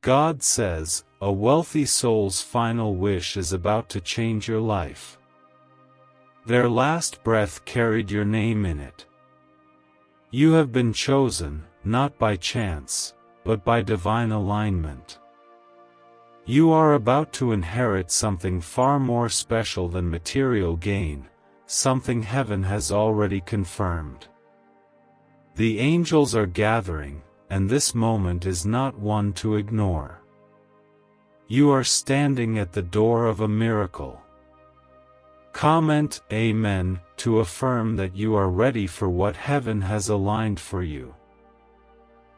God says, a wealthy soul's final wish is about to change your life. Their last breath carried your name in it. You have been chosen, not by chance, but by divine alignment. You are about to inherit something far more special than material gain, something heaven has already confirmed. The angels are gathering, and this moment is not one to ignore. You are standing at the door of a miracle. Comment Amen to affirm that you are ready for what heaven has aligned for you.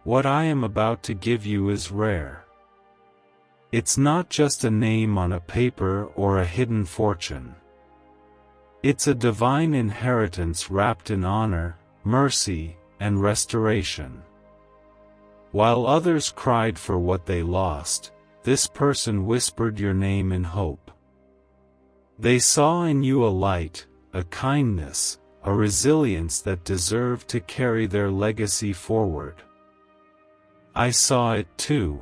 What I am about to give you is rare. It's not just a name on a paper or a hidden fortune. It's a divine inheritance wrapped in honor, mercy, and restoration. While others cried for what they lost, this person whispered your name in hope. They saw in you a light, a kindness, a resilience that deserved to carry their legacy forward. I saw it too.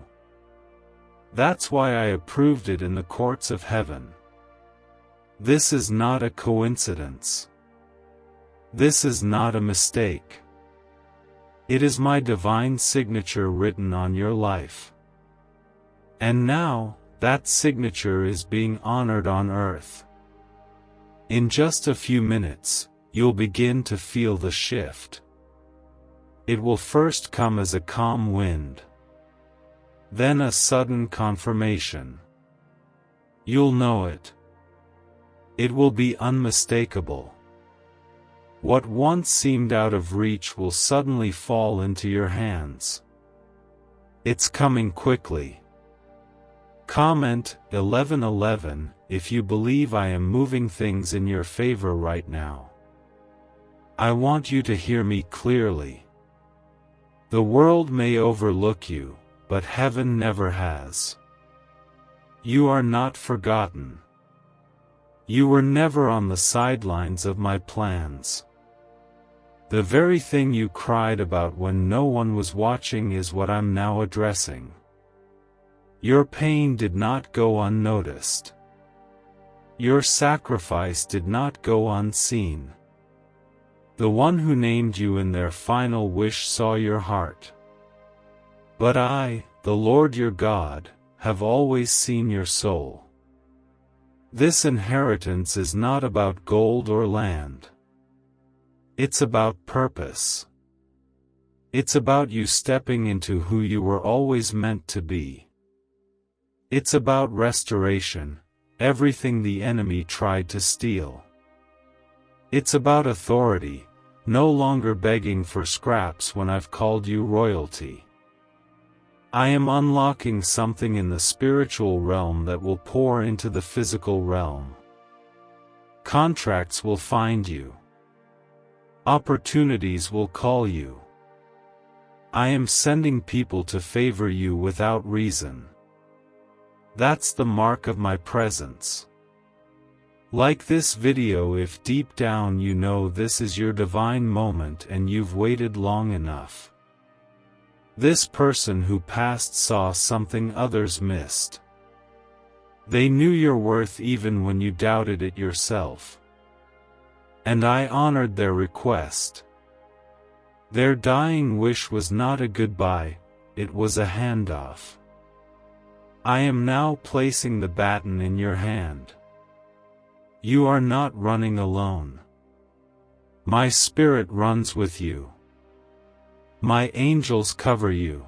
That's why I approved it in the courts of heaven. This is not a coincidence. This is not a mistake. It is my divine signature written on your life. And now, that signature is being honored on earth. In just a few minutes, you'll begin to feel the shift. It will first come as a calm wind. Then a sudden confirmation. You'll know it. It will be unmistakable. What once seemed out of reach will suddenly fall into your hands. It's coming quickly. Comment 1111 if you believe I am moving things in your favor right now. I want you to hear me clearly. The world may overlook you, but heaven never has. You are not forgotten. You were never on the sidelines of my plans. The very thing you cried about when no one was watching is what I'm now addressing. Your pain did not go unnoticed. Your sacrifice did not go unseen. The one who named you in their final wish saw your heart. But I, the Lord your God, have always seen your soul. This inheritance is not about gold or land. It's about purpose. It's about you stepping into who you were always meant to be. It's about restoration, everything the enemy tried to steal. It's about authority, no longer begging for scraps when I've called you royalty. I am unlocking something in the spiritual realm that will pour into the physical realm. Contracts will find you. Opportunities will call you. I am sending people to favor you without reason. That's the mark of my presence. Like this video, if deep down you know this is your divine moment and you've waited long enough. This person who passed saw something others missed. They knew your worth even when you doubted it yourself. And I honored their request. Their dying wish was not a goodbye, it was a handoff. I am now placing the baton in your hand. You are not running alone. My spirit runs with you. My angels cover you.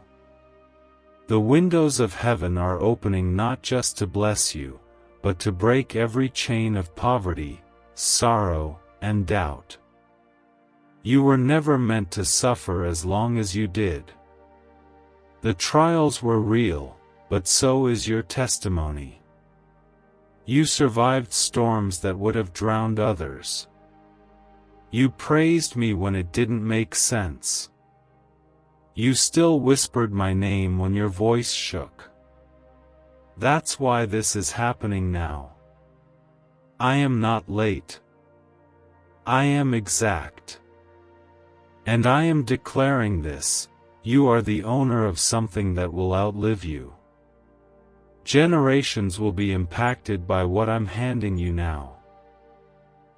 The windows of heaven are opening not just to bless you, but to break every chain of poverty, sorrow, and doubt. You were never meant to suffer as long as you did. The trials were real, but so is your testimony. You survived storms that would have drowned others. You praised me when it didn't make sense. You still whispered my name when your voice shook. That's why this is happening now. I am not late. I am exact. And I am declaring this: you are the owner of something that will outlive you. Generations will be impacted by what I'm handing you now.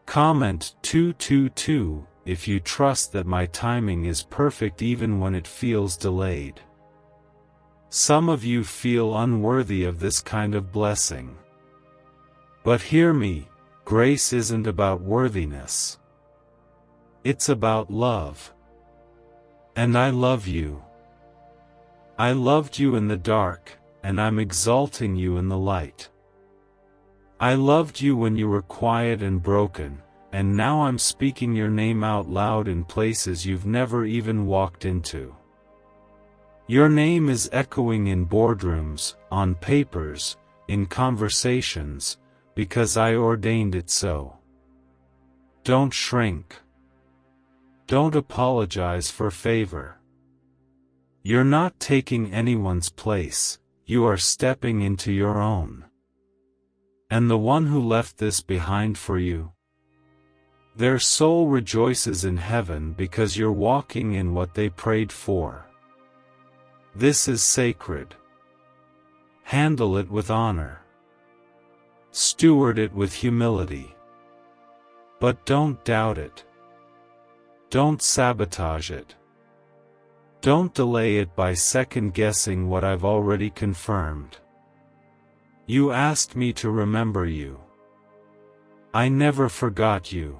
Comment 222 if you trust that my timing is perfect even when it feels delayed. Some of you feel unworthy of this kind of blessing. But hear me, grace isn't about worthiness. It's about love. And I love you. I loved you in the dark, and I'm exalting you in the light. I loved you when you were quiet and broken, and now I'm speaking your name out loud in places you've never even walked into. Your name is echoing in boardrooms, on papers, in conversations, because I ordained it so. Don't shrink. Don't apologize for favor. You're not taking anyone's place, you are stepping into your own. And the one who left this behind for you, their soul rejoices in heaven because you're walking in what they prayed for. This is sacred. Handle it with honor. Steward it with humility. But don't doubt it. Don't sabotage it. Don't delay it by second-guessing what I've already confirmed. You asked me to remember you. I never forgot you.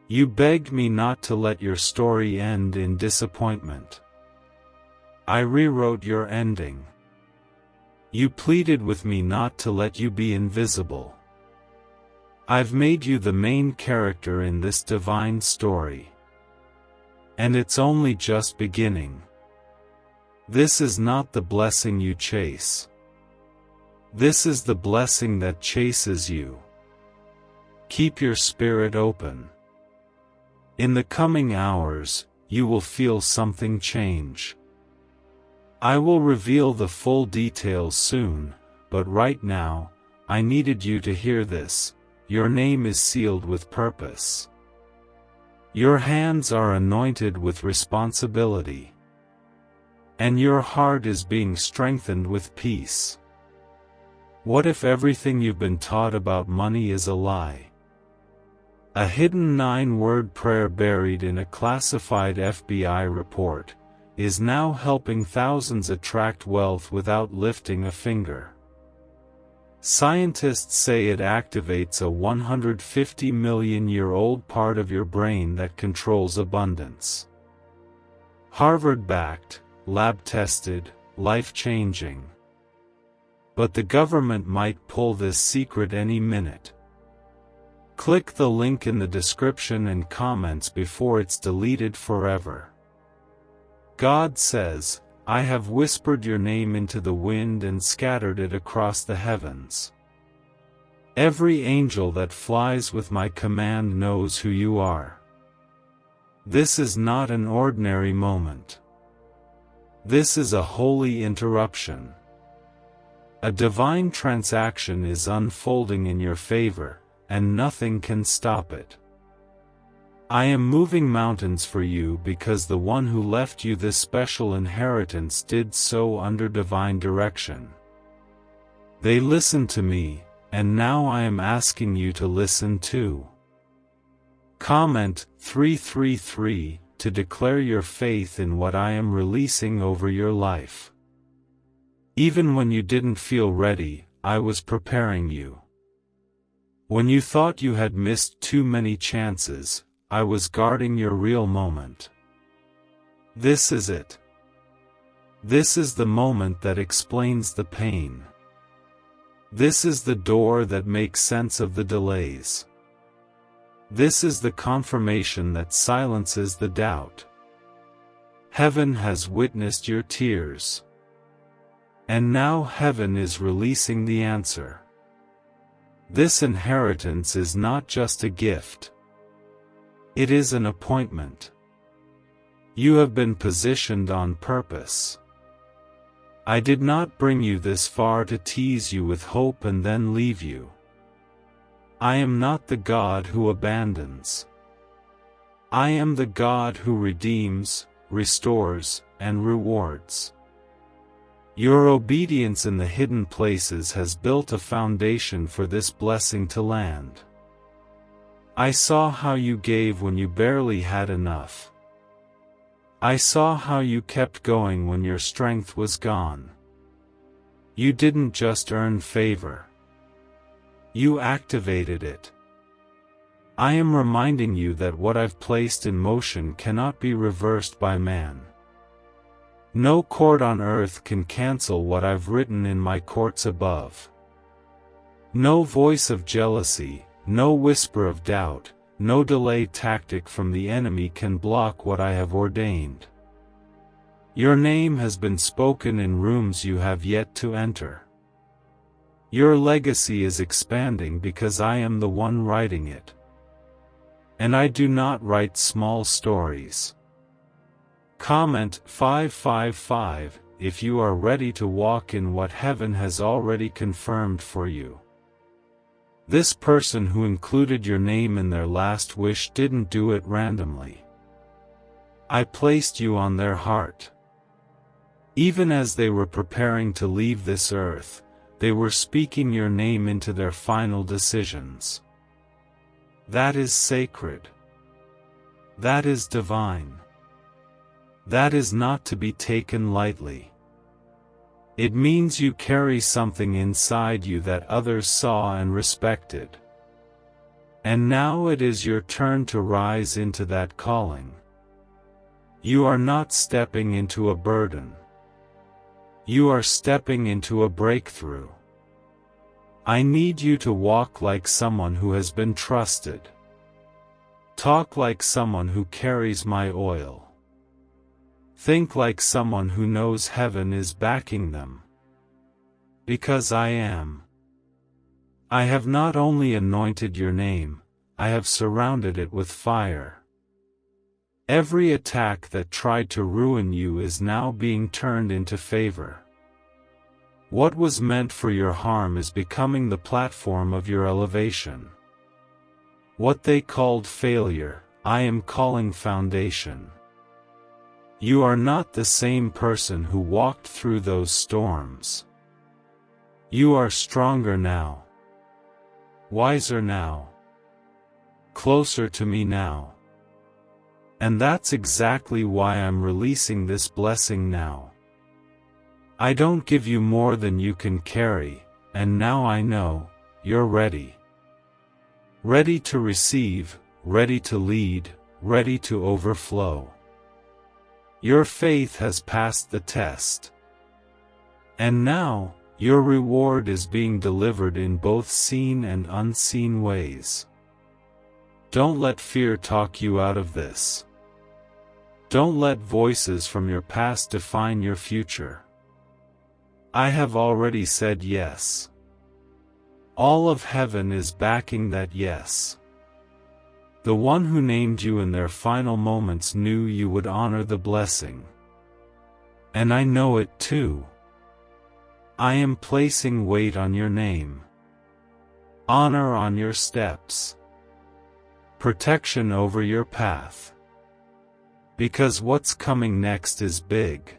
You begged me not to let your story end in disappointment. I rewrote your ending. You pleaded with me not to let you be invisible. I've made you the main character in this divine story. And it's only just beginning. This is not the blessing you chase. This is the blessing that chases you. Keep your spirit open. In the coming hours, you will feel something change. I will reveal the full details soon, but right now, I needed you to hear this. Your name is sealed with purpose. Your hands are anointed with responsibility. And your heart is being strengthened with peace. What if everything you've been taught about money is a lie? A hidden 9-word prayer buried in a classified FBI report is now helping thousands attract wealth without lifting a finger. Scientists say it activates a 150-million-year-old part of your brain that controls abundance. Harvard-backed, lab-tested, life-changing. But the government might pull this secret any minute. Click the link in the description and comments before it's deleted forever. God says, I have whispered your name into the wind and scattered it across the heavens. Every angel that flies with my command knows who you are. This is not an ordinary moment. This is a holy interruption. A divine transaction is unfolding in your favor, and nothing can stop it. I am moving mountains for you because the one who left you this special inheritance did so under divine direction. They listened to me, and now I am asking you to listen too. Comment 333 to declare your faith in what I am releasing over your life. Even when you didn't feel ready, I was preparing you. When you thought you had missed too many chances, I was guarding your real moment. This is it. This is the moment that explains the pain. This is the door that makes sense of the delays. This is the confirmation that silences the doubt. Heaven has witnessed your tears. And now heaven is releasing the answer. This inheritance is not just a gift. It is an appointment. You have been positioned on purpose. I did not bring you this far to tease you with hope and then leave you. I am not the God who abandons. I am the God who redeems, restores, and rewards. Your obedience in the hidden places has built a foundation for this blessing to land. I saw how you gave when you barely had enough. I saw how you kept going when your strength was gone. You didn't just earn favor. You activated it. I am reminding you that what I've placed in motion cannot be reversed by man. No court on earth can cancel what I've written in my courts above. No voice of jealousy, no whisper of doubt, no delay tactic from the enemy can block what I have ordained. Your name has been spoken in rooms you have yet to enter. Your legacy is expanding because I am the one writing it. And I do not write small stories. Comment 555 if you are ready to walk in what heaven has already confirmed for you. This person who included your name in their last wish didn't do it randomly. I placed you on their heart. Even as they were preparing to leave this earth, they were speaking your name into their final decisions. That is sacred. That is divine. That is not to be taken lightly. It means you carry something inside you that others saw and respected. And now it is your turn to rise into that calling. You are not stepping into a burden. You are stepping into a breakthrough. I need you to walk like someone who has been trusted. Talk like someone who carries my oil. Think like someone who knows heaven is backing them. Because I am. I have not only anointed your name, I have surrounded it with fire. Every attack that tried to ruin you is now being turned into favor. What was meant for your harm is becoming the platform of your elevation. What they called failure, I am calling foundation. You are not the same person who walked through those storms. You are stronger now. Wiser now. Closer to me now. And that's exactly why I'm releasing this blessing now. I don't give you more than you can carry, and now I know, you're ready. Ready to receive, ready to lead, ready to overflow. Your faith has passed the test. And now, your reward is being delivered in both seen and unseen ways. Don't let fear talk you out of this. Don't let voices from your past define your future. I have already said yes. All of heaven is backing that yes. The one who named you in their final moments knew you would honor the blessing. And I know it too. I am placing weight on your name. Honor on your steps. Protection over your path. Because what's coming next is big.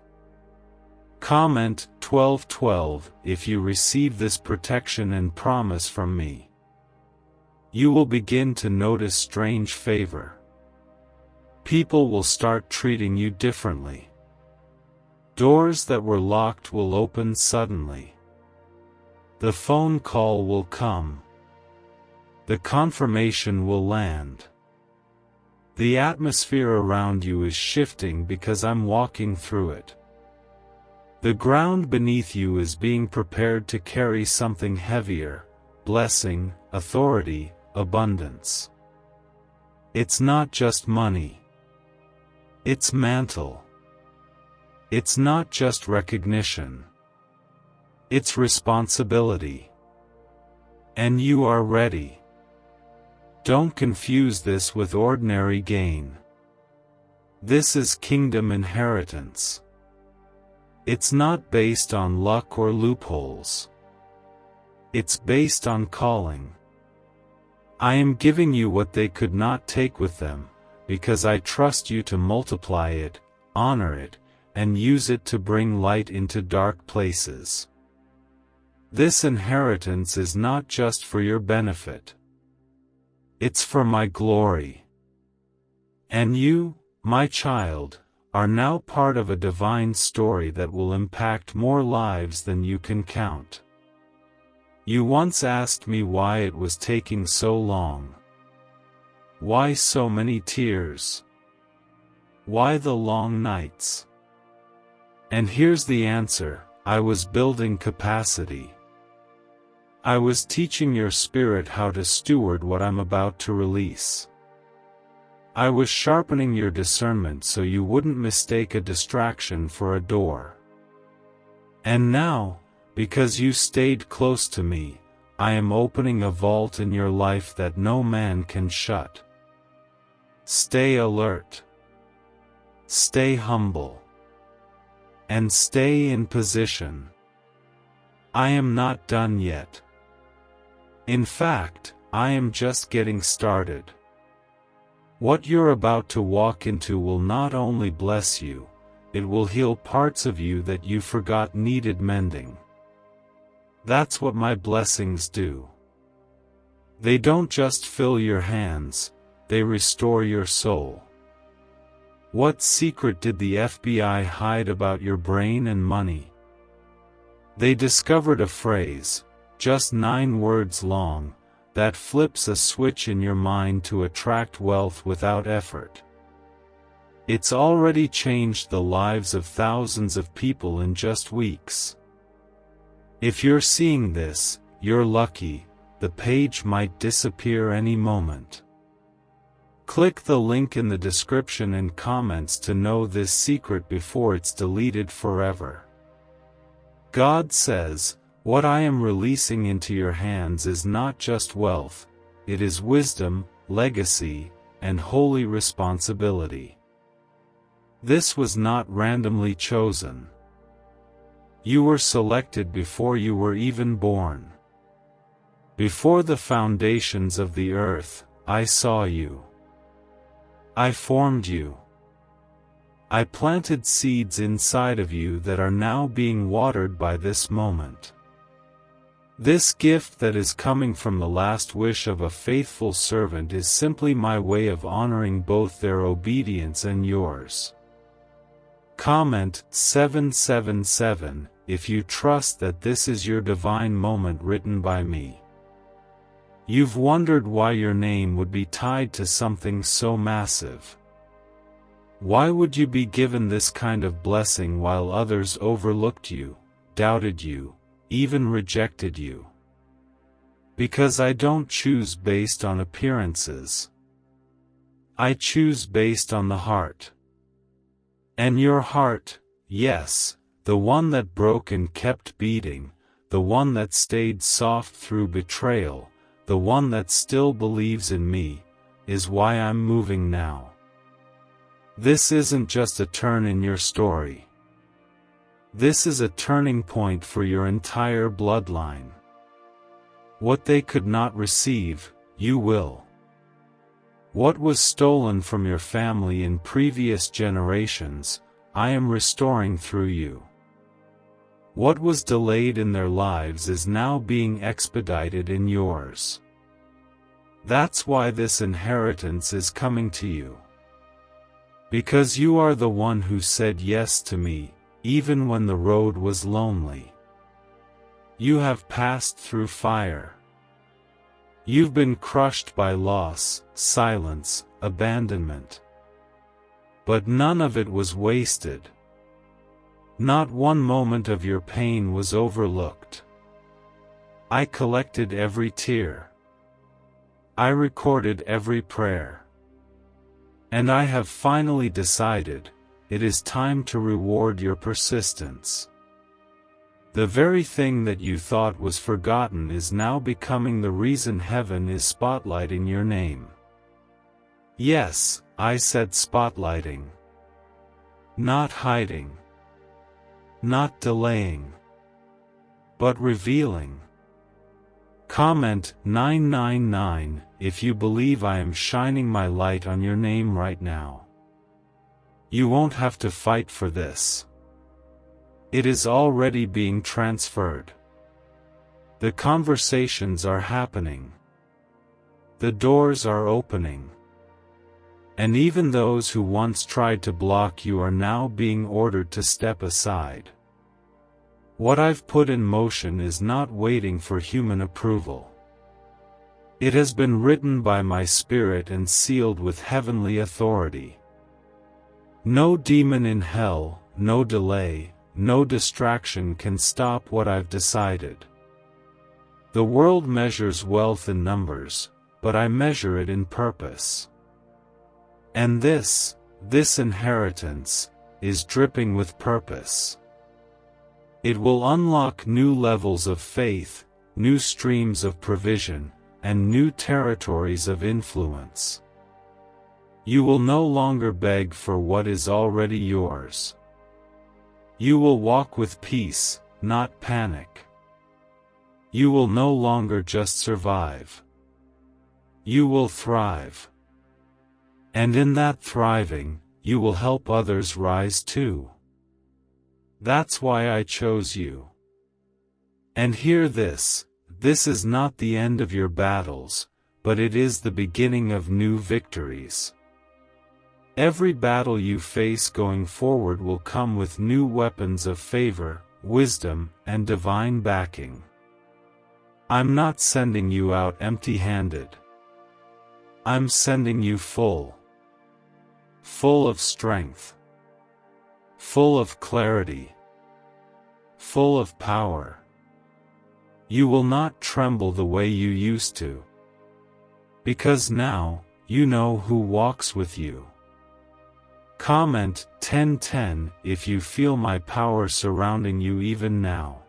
Comment 1212 if you receive this protection and promise from me. You will begin to notice strange favor. People will start treating you differently. Doors that were locked will open suddenly. The phone call will come. The confirmation will land. The atmosphere around you is shifting because I'm walking through it. The ground beneath you is being prepared to carry something heavier, blessing, authority, abundance. It's not just money. It's mantle. It's not just recognition. It's responsibility. And you are ready. Don't confuse this with ordinary gain. This is kingdom inheritance. It's not based on luck or loopholes. It's based on calling. I am giving you what they could not take with them, because I trust you to multiply it, honor it, and use it to bring light into dark places. This inheritance is not just for your benefit. It's for my glory. And you, my child, are now part of a divine story that will impact more lives than you can count. You once asked me why it was taking so long. Why so many tears? Why the long nights? And here's the answer: I was building capacity. I was teaching your spirit how to steward what I'm about to release. I was sharpening your discernment so you wouldn't mistake a distraction for a door. And now, because you stayed close to me, I am opening a vault in your life that no man can shut. Stay alert. Stay humble. And stay in position. I am not done yet. In fact, I am just getting started. What you're about to walk into will not only bless you, it will heal parts of you that you forgot needed mending. That's what my blessings do. They don't just fill your hands, they restore your soul. What secret did the FBI hide about your brain and money? They discovered a phrase, just 9 words long, that flips a switch in your mind to attract wealth without effort. It's already changed the lives of thousands of people in just weeks. If you're seeing this, you're lucky. The page might disappear any moment. Click the link in the description and comments to know this secret before it's deleted forever. God says, what I am releasing into your hands is not just wealth, it is wisdom, legacy, and holy responsibility. This was not randomly chosen. You were selected before you were even born. Before the foundations of the earth, I saw you. I formed you. I planted seeds inside of you that are now being watered by this moment. This gift that is coming from the last wish of a faithful servant is simply my way of honoring both their obedience and yours. Comment 777 if you trust that this is your divine moment written by me. You've wondered why your name would be tied to something so massive. Why would you be given this kind of blessing while others overlooked you, doubted you, even rejected you? Because I don't choose based on appearances. I choose based on the heart. And your heart, yes, the one that broke and kept beating, the one that stayed soft through betrayal, the one that still believes in me, is why I'm moving now. This isn't just a turn in your story. This is a turning point for your entire bloodline. What they could not receive, you will. What was stolen from your family in previous generations, I am restoring through you. What was delayed in their lives is now being expedited in yours. That's why this inheritance is coming to you. Because you are the one who said yes to me, even when the road was lonely. You have passed through fire. You've been crushed by loss, silence, abandonment. But none of it was wasted. Not one moment of your pain was overlooked. I collected every tear. I recorded every prayer. And I have finally decided, it is time to reward your persistence. The very thing that you thought was forgotten is now becoming the reason heaven is spotlighting your name. Yes, I said spotlighting. Not hiding. Not delaying. But revealing. Comment 999 if you believe I am shining my light on your name right now. You won't have to fight for this. It is already being transferred. The conversations are happening. The doors are opening. And even those who once tried to block you are now being ordered to step aside. What I've put in motion is not waiting for human approval. It has been written by my Spirit and sealed with heavenly authority. No demon in hell, no delay, no distraction can stop what I've decided. The world measures wealth in numbers, but I measure it in purpose. And this inheritance, is dripping with purpose. It will unlock new levels of faith, new streams of provision, and new territories of influence. You will no longer beg for what is already yours. You will walk with peace, not panic. You will no longer just survive. You will thrive. And in that thriving, you will help others rise too. That's why I chose you. And hear this is not the end of your battles, but it is the beginning of new victories. Every battle you face going forward will come with new weapons of favor, wisdom, and divine backing. I'm not sending you out empty-handed. I'm sending you full of strength, full of clarity, full of power. You will not tremble the way you used to, because now, you know who walks with you. Comment 10:10 if you feel my power surrounding you even now.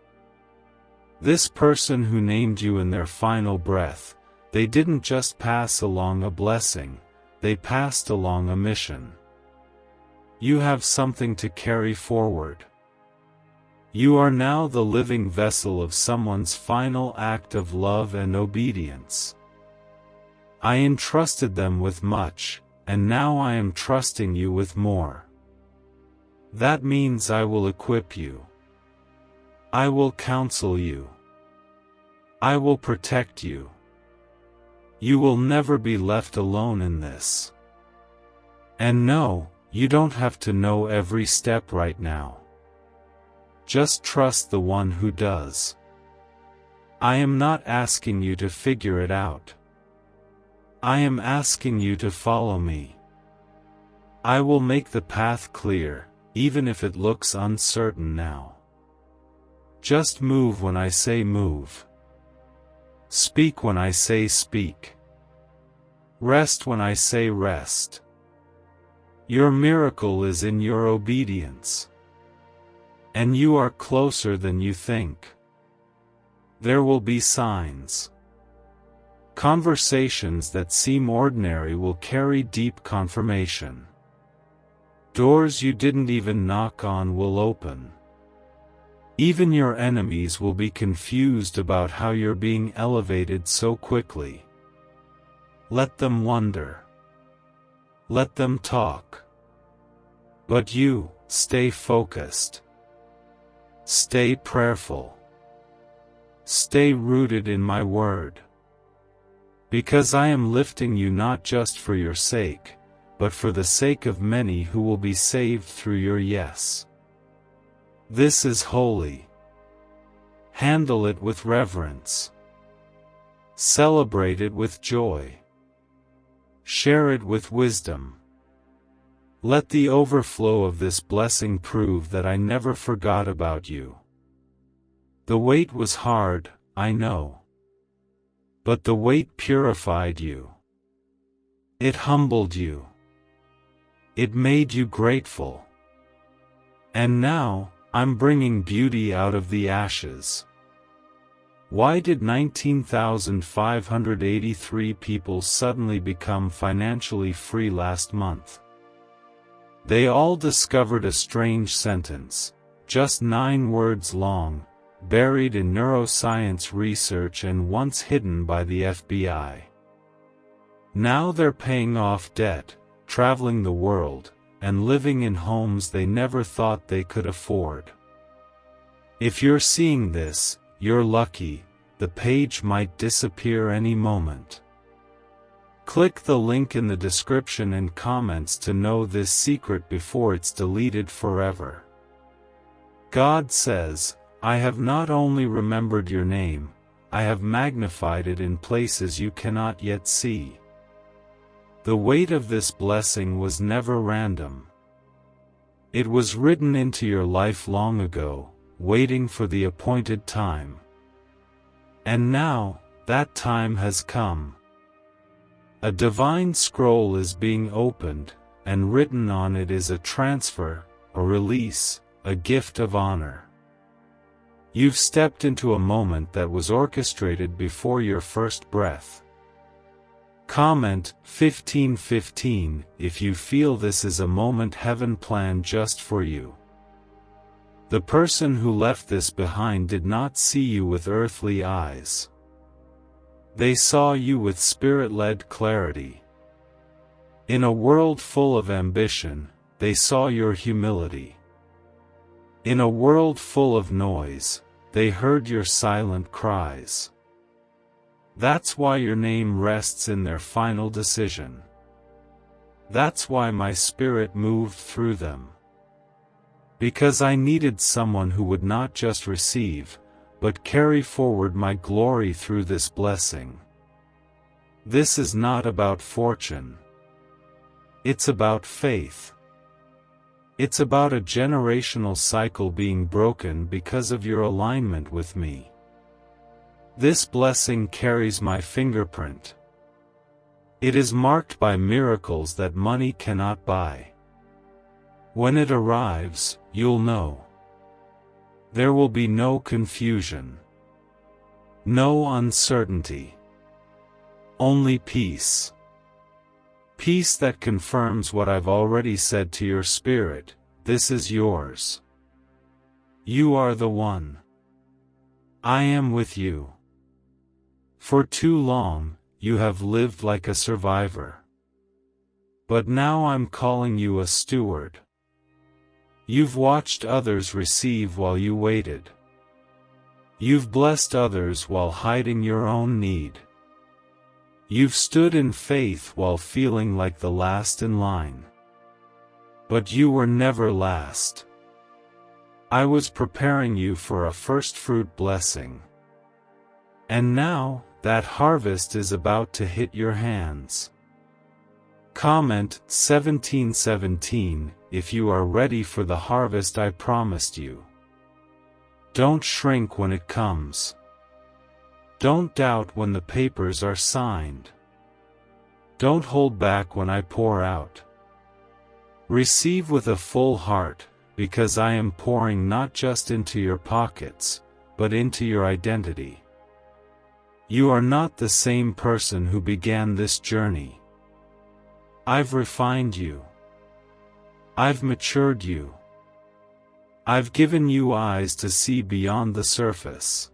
This person who named you in their final breath, they didn't just pass along a blessing, they passed along a mission. You have something to carry forward. You are now the living vessel of someone's final act of love and obedience. I entrusted them with much, and now I am trusting you with more. That means I will equip you. I will counsel you. I will protect you. You will never be left alone in this. And no, you don't have to know every step right now. Just trust the one who does. I am not asking you to figure it out. I am asking you to follow me. I will make the path clear, even if it looks uncertain now. Just move when I say move. Speak when I say speak. Rest when I say rest. Your miracle is in your obedience. And you are closer than you think. There will be signs. Conversations that seem ordinary will carry deep confirmation. Doors you didn't even knock on will open. Even your enemies will be confused about how you're being elevated so quickly. Let them wonder. Let them talk. But you, stay focused. Stay prayerful. Stay rooted in my word. Because I am lifting you not just for your sake, but for the sake of many who will be saved through your yes. This is holy. Handle it with reverence. Celebrate it with joy. Share it with wisdom. Let the overflow of this blessing prove that I never forgot about you. The wait was hard, I know. But the wait purified you. It humbled you. It made you grateful. And now, I'm bringing beauty out of the ashes. Why did 19,583 people suddenly become financially free last month? They all discovered a strange sentence, just 9 words long, buried in neuroscience research and once hidden by the FBI. Now they're paying off debt, traveling the world, and living in homes they never thought they could afford. If you're seeing this, you're lucky. The page might disappear any moment. Click the link in the description and comments to know this secret before it's deleted forever. God says, I have not only remembered your name, I have magnified it in places you cannot yet see. The weight of this blessing was never random. It was written into your life long ago, waiting for the appointed time. And now, that time has come. A divine scroll is being opened, and written on it is a transfer, a release, a gift of honor. You've stepped into a moment that was orchestrated before your first breath. Comment 1515 if you feel this is a moment heaven planned just for you. The person who left this behind did not see you with earthly eyes. They saw you with spirit-led clarity. In a world full of ambition, they saw your humility. In a world full of noise, they heard your silent cries. That's why your name rests in their final decision. That's why my spirit moved through them. Because I needed someone who would not just receive, but carry forward my glory through this blessing. This is not about fortune. It's about faith. It's about a generational cycle being broken because of your alignment with me. This blessing carries my fingerprint. It is marked by miracles that money cannot buy. When it arrives, you'll know. There will be no confusion. No uncertainty. Only peace. Peace that confirms what I've already said to your spirit, this is yours. You are the one. I am with you. For too long, you have lived like a survivor. But now I'm calling you a steward. You've watched others receive while you waited. You've blessed others while hiding your own need. You've stood in faith while feeling like the last in line. But you were never last. I was preparing you for a first fruit blessing. And now, that harvest is about to hit your hands. Comment 1717 if you are ready for the harvest I promised you. Don't shrink when it comes. Don't doubt when the papers are signed. Don't hold back when I pour out. Receive with a full heart, because I am pouring not just into your pockets, but into your identity. You are not the same person who began this journey. I've refined you. I've matured you. I've given you eyes to see beyond the surface.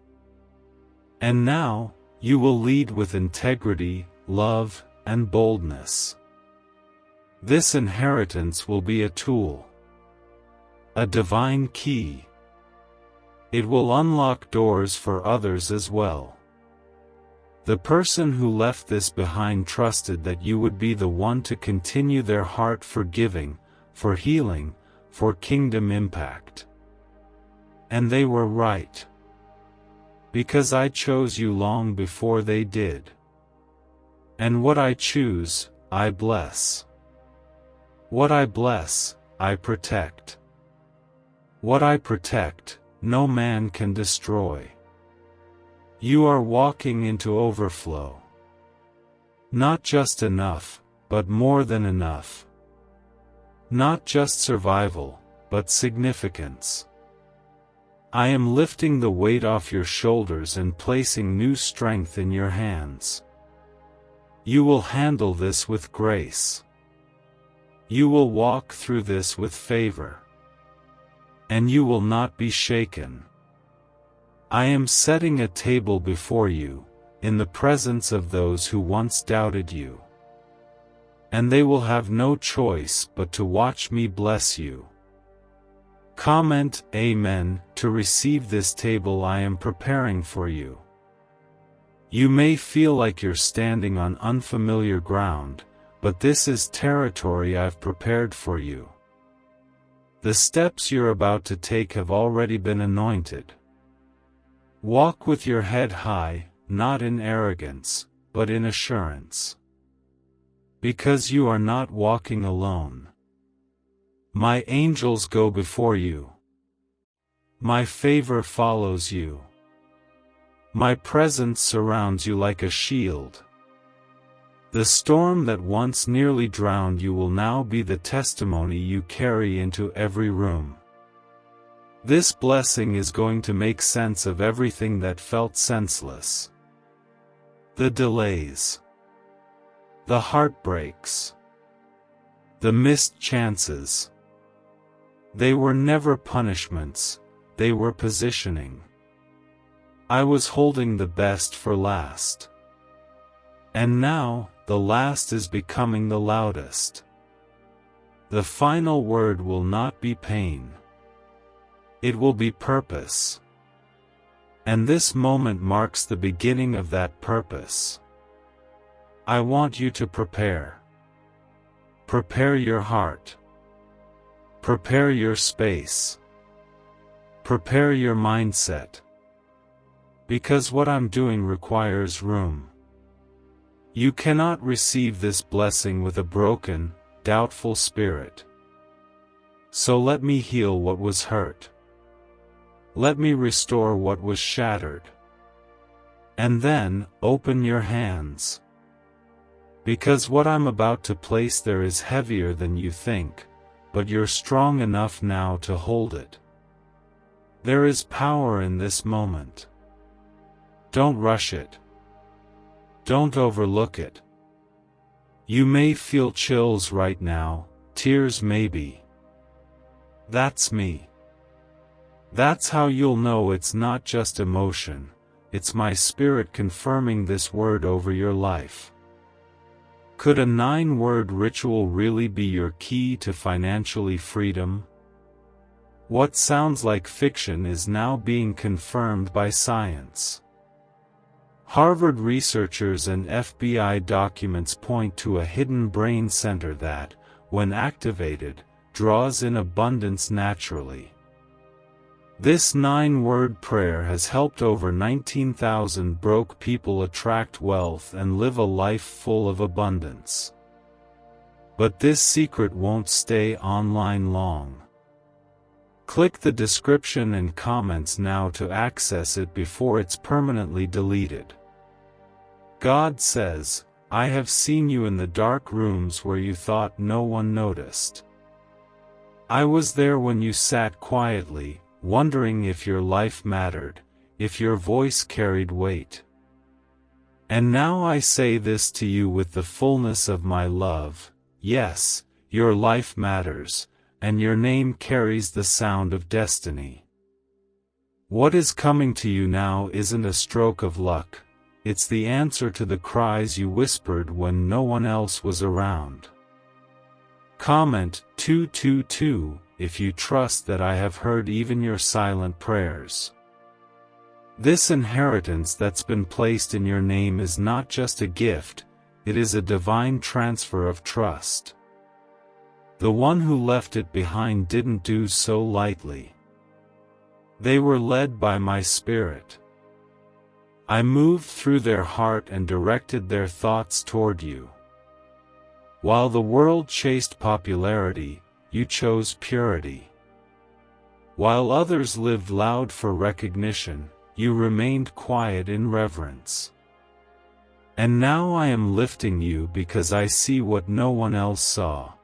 And now, you will lead with integrity, love, and boldness. This inheritance will be a tool. A divine key. It will unlock doors for others as well. The person who left this behind trusted that you would be the one to continue their heart for giving, for healing, for kingdom impact. And they were right. Because I chose you long before they did. And what I choose, I bless. What I bless, I protect. What I protect, no man can destroy. You are walking into overflow. Not just enough, but more than enough. Not just survival, but significance. I am lifting the weight off your shoulders and placing new strength in your hands. You will handle this with grace. You will walk through this with favor. And you will not be shaken. I am setting a table before you, in the presence of those who once doubted you. And they will have no choice but to watch me bless you. Comment Amen to receive this table I am preparing for you. You may feel like you're standing on unfamiliar ground, but this is territory I've prepared for you. The steps you're about to take have already been anointed. Walk with your head high, not in arrogance, but in assurance. Because you are not walking alone. My angels go before you. My favor follows you. My presence surrounds you like a shield. The storm that once nearly drowned you will now be the testimony you carry into every room. This blessing is going to make sense of everything that felt senseless. The delays. The heartbreaks. The missed chances. They were never punishments, they were positioning. I was holding the best for last. And now, the last is becoming the loudest. The final word will not be pain. It will be purpose. And this moment marks the beginning of that purpose. I want you to prepare. Prepare your heart. Prepare your space. Prepare your mindset. Because what I'm doing requires room. You cannot receive this blessing with a broken, doubtful spirit. So let me heal what was hurt. Let me restore what was shattered. And then, open your hands. Because what I'm about to place there is heavier than you think, but you're strong enough now to hold it. There is power in this moment. Don't rush it. Don't overlook it. You may feel chills right now, tears maybe. That's me. That's how you'll know it's not just emotion, it's my spirit confirming this word over your life. Could a 9-word ritual really be your key to financially freedom? What sounds like fiction is now being confirmed by science. Harvard researchers and FBI documents point to a hidden brain center that, when activated, draws in abundance naturally. This 9-word prayer has helped over 19,000 broke people attract wealth and live a life full of abundance. But this secret won't stay online long. Click the description and comments now to access it before it's permanently deleted. God says, I have seen you in the dark rooms where you thought no one noticed. I was there when you sat quietly, wondering if your life mattered, if your voice carried weight. And now I say this to you with the fullness of my love, yes, your life matters, and your name carries the sound of destiny. What is coming to you now isn't a stroke of luck, it's the answer to the cries you whispered when no one else was around. Comment 222 if you trust that I have heard even your silent prayers. This inheritance that's been placed in your name is not just a gift, it is a divine transfer of trust. The one who left it behind didn't do so lightly. They were led by my Spirit. I moved through their heart and directed their thoughts toward you. While the world chased popularity, you chose purity. While others lived loud for recognition, you remained quiet in reverence. And now I am lifting you because I see what no one else saw.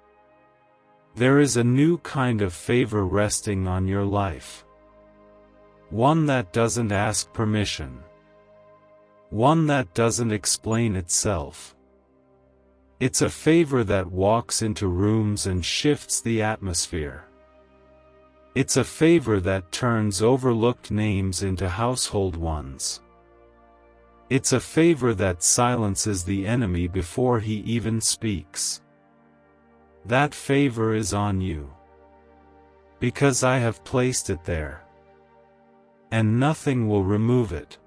There is a new kind of favor resting on your life. One that doesn't ask permission. One that doesn't explain itself. It's a favor that walks into rooms and shifts the atmosphere. It's a favor that turns overlooked names into household ones. It's a favor that silences the enemy before he even speaks. That favor is on you. Because I have placed it there. And nothing will remove it.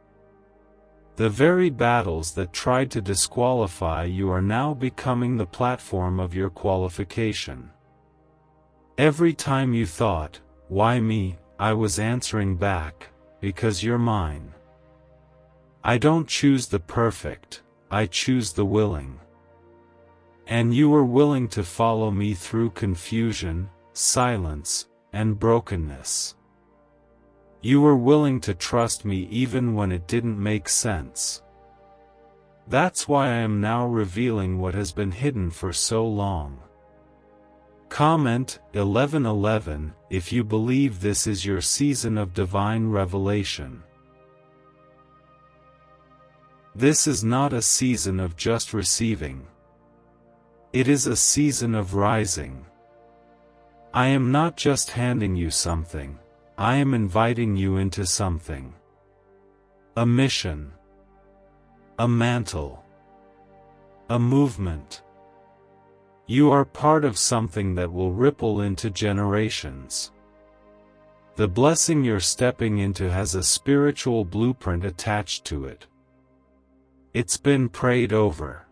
The very battles that tried to disqualify you are now becoming the platform of your qualification. Every time you thought, "Why me?" I was answering back, "Because you're mine. I don't choose the perfect, I choose the willing." And you were willing to follow me through confusion, silence, and brokenness. You were willing to trust me even when it didn't make sense. That's why I am now revealing what has been hidden for so long. Comment 11:11 if you believe this is your season of divine revelation. This is not a season of just receiving. It is a season of rising. I am not just handing you something, I am inviting you into something. A mission. A mantle. A movement. You are part of something that will ripple into generations. The blessing you're stepping into has a spiritual blueprint attached to it. It's been prayed over,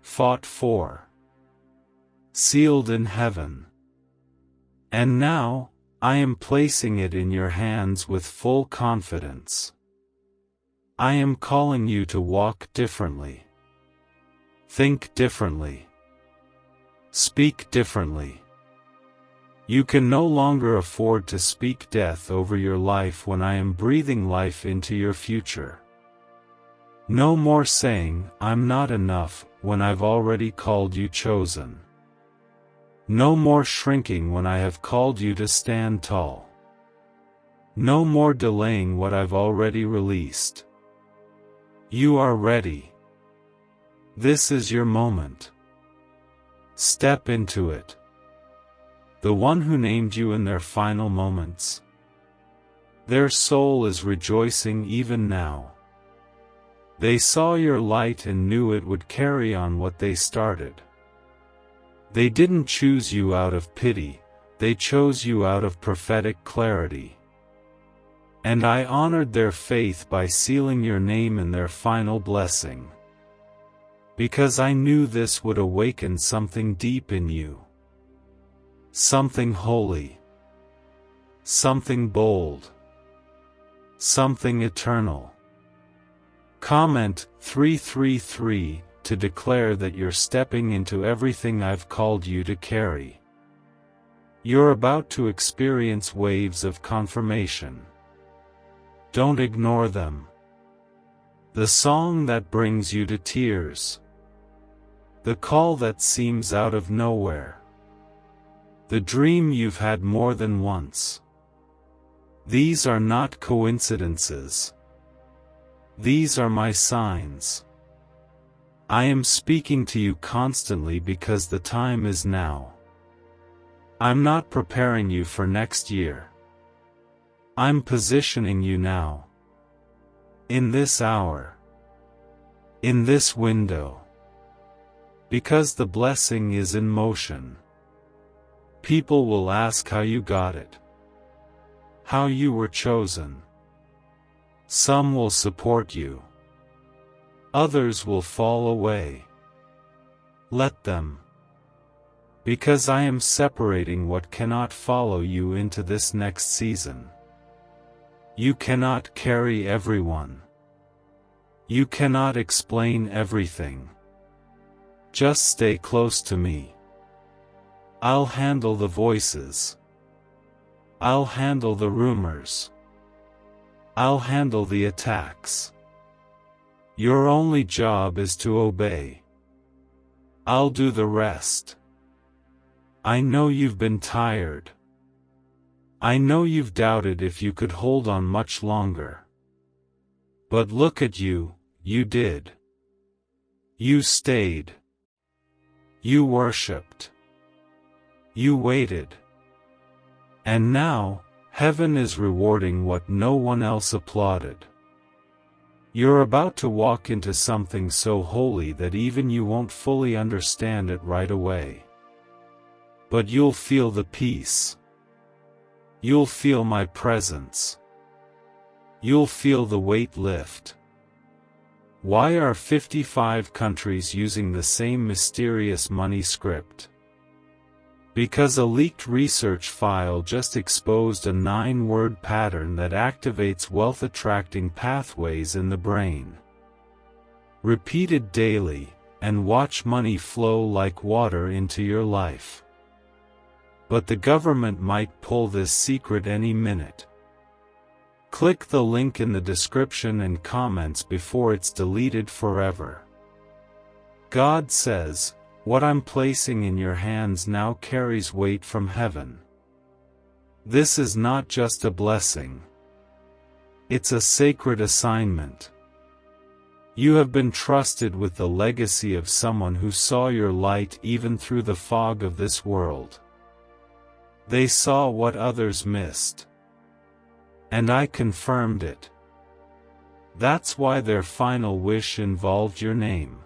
fought for, sealed in heaven. And now, I am placing it in your hands with full confidence. I am calling you to walk differently, think differently, speak differently. You can no longer afford to speak death over your life when I am breathing life into your future. No more saying, "I'm not enough," when I've already called you chosen. No more shrinking when I have called you to stand tall. No more delaying what I've already released. You are ready. This is your moment. Step into it. The one who named you in their final moments. Their soul is rejoicing even now. They saw your light and knew it would carry on what they started. They didn't choose you out of pity, they chose you out of prophetic clarity. And I honored their faith by sealing your name in their final blessing. Because I knew this would awaken something deep in you. Something holy. Something bold. Something eternal. Comment 333 to declare that you're stepping into everything I've called you to carry. You're about to experience waves of confirmation. Don't ignore them. The song that brings you to tears. The call that seems out of nowhere. The dream you've had more than once. These are not coincidences. These are my signs. I am speaking to you constantly because the time is now. I'm not preparing you for next year. I'm positioning you now. In this hour. In this window. Because the blessing is in motion. People will ask how you got it. How you were chosen. Some will support you. Others will fall away. Let them. Because I am separating what cannot follow you into this next season. You cannot carry everyone. You cannot explain everything. Just stay close to me. I'll handle the voices. I'll handle the rumors. I'll handle the attacks. Your only job is to obey. I'll do the rest. I know you've been tired. I know you've doubted if you could hold on much longer. But look at you, you did. You stayed. You worshipped. You waited. And now, heaven is rewarding what no one else applauded. You're about to walk into something so holy that even you won't fully understand it right away. But you'll feel the peace. You'll feel my presence. You'll feel the weight lift. Why are 55 countries using the same mysterious money script? Because a leaked research file just exposed a 9-word pattern that activates wealth-attracting pathways in the brain. Repeat it daily, and watch money flow like water into your life. But the government might pull this secret any minute. Click the link in the description and comments before it's deleted forever. God says, "What I'm placing in your hands now carries weight from heaven." This is not just a blessing. It's a sacred assignment. You have been trusted with the legacy of someone who saw your light even through the fog of this world. They saw what others missed. And I confirmed it. That's why their final wish involved your name.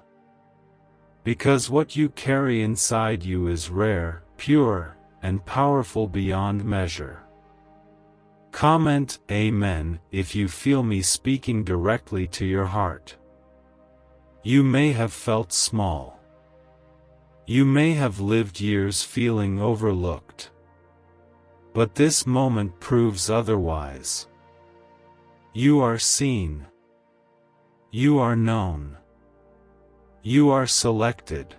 Because what you carry inside you is rare, pure, and powerful beyond measure. Comment Amen if you feel me speaking directly to your heart. You may have felt small. You may have lived years feeling overlooked. But this moment proves otherwise. You are seen. You are known. You are selected.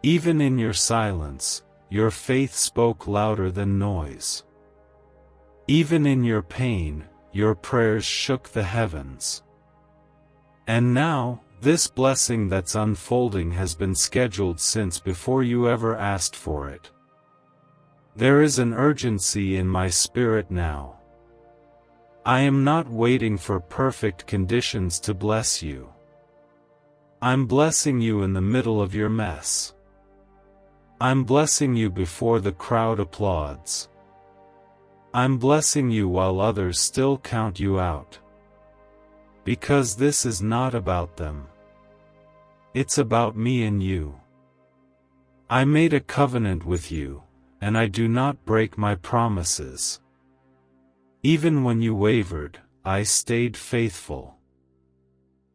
Even in your silence, your faith spoke louder than noise. Even in your pain, your prayers shook the heavens. And now, this blessing that's unfolding has been scheduled since before you ever asked for it. There is an urgency in my spirit now. I am not waiting for perfect conditions to bless you. I'm blessing you in the middle of your mess. I'm blessing you before the crowd applauds. I'm blessing you while others still count you out. Because this is not about them. It's about me and you. I made a covenant with you, and I do not break my promises. Even when you wavered, I stayed faithful.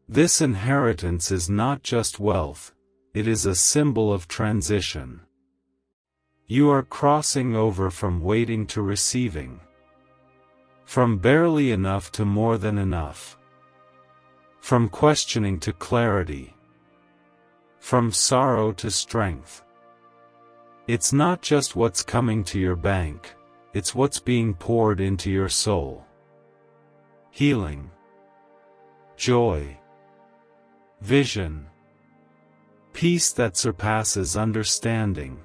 This inheritance is not just wealth, it is a symbol of transition. You are crossing over from waiting to receiving. From barely enough to more than enough. From questioning to clarity. From sorrow to strength. It's not just what's coming to your bank, it's what's being poured into your soul. Healing. Joy. Vision. Peace that surpasses understanding.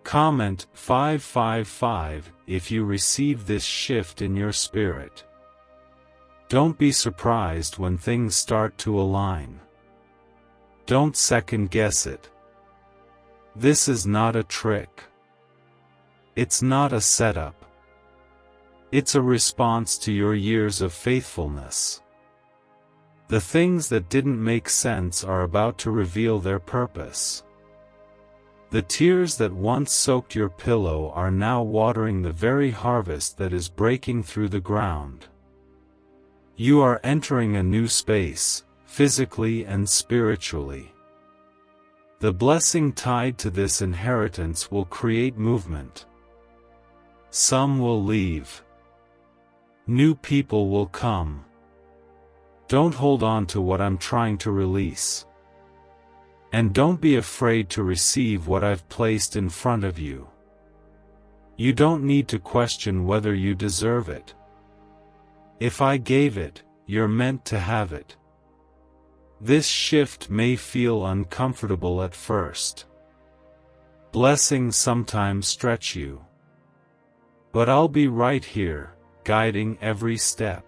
Comment 555 if you receive this shift in your spirit. Don't be surprised when things start to align. Don't second guess it. This is not a trick. It's not a setup. It's a response to your years of faithfulness. The things that didn't make sense are about to reveal their purpose. The tears that once soaked your pillow are now watering the very harvest that is breaking through the ground. You are entering a new space, physically and spiritually. The blessing tied to this inheritance will create movement. Some will leave. New people will come. Don't hold on to what I'm trying to release. And don't be afraid to receive what I've placed in front of you. You don't need to question whether you deserve it. If I gave it, you're meant to have it. This shift may feel uncomfortable at first. Blessings sometimes stretch you. But I'll be right here, guiding every step.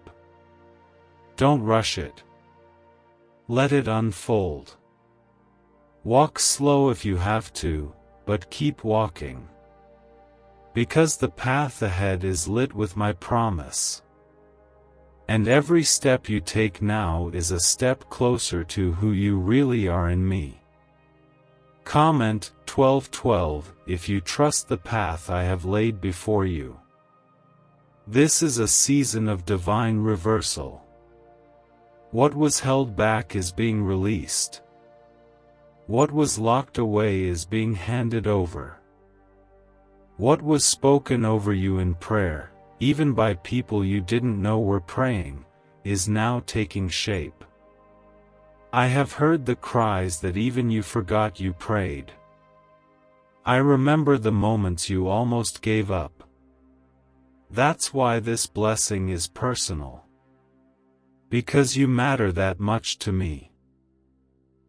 Don't rush it. Let it unfold. Walk slow if you have to, but keep walking. Because the path ahead is lit with my promise. And every step you take now is a step closer to who you really are in me. Comment 1212 if you trust the path I have laid before you. This is a season of divine reversal. What was held back is being released. What was locked away is being handed over. What was spoken over you in prayer, even by people you didn't know were praying, is now taking shape. I have heard the cries that even you forgot you prayed. I remember the moments you almost gave up. That's why this blessing is personal. Because you matter that much to me.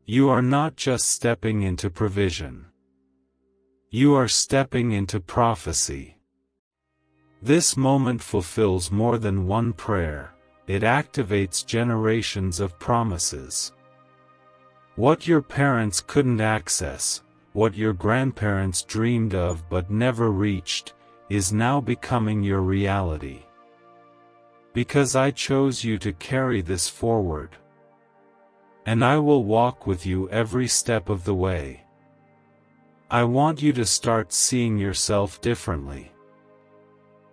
You are not just stepping into provision. You are stepping into prophecy. This moment fulfills more than one prayer, it activates generations of promises. What your parents couldn't access, what your grandparents dreamed of but never reached, is now becoming your reality. Because I chose you to carry this forward. And I will walk with you every step of the way. I want you to start seeing yourself differently.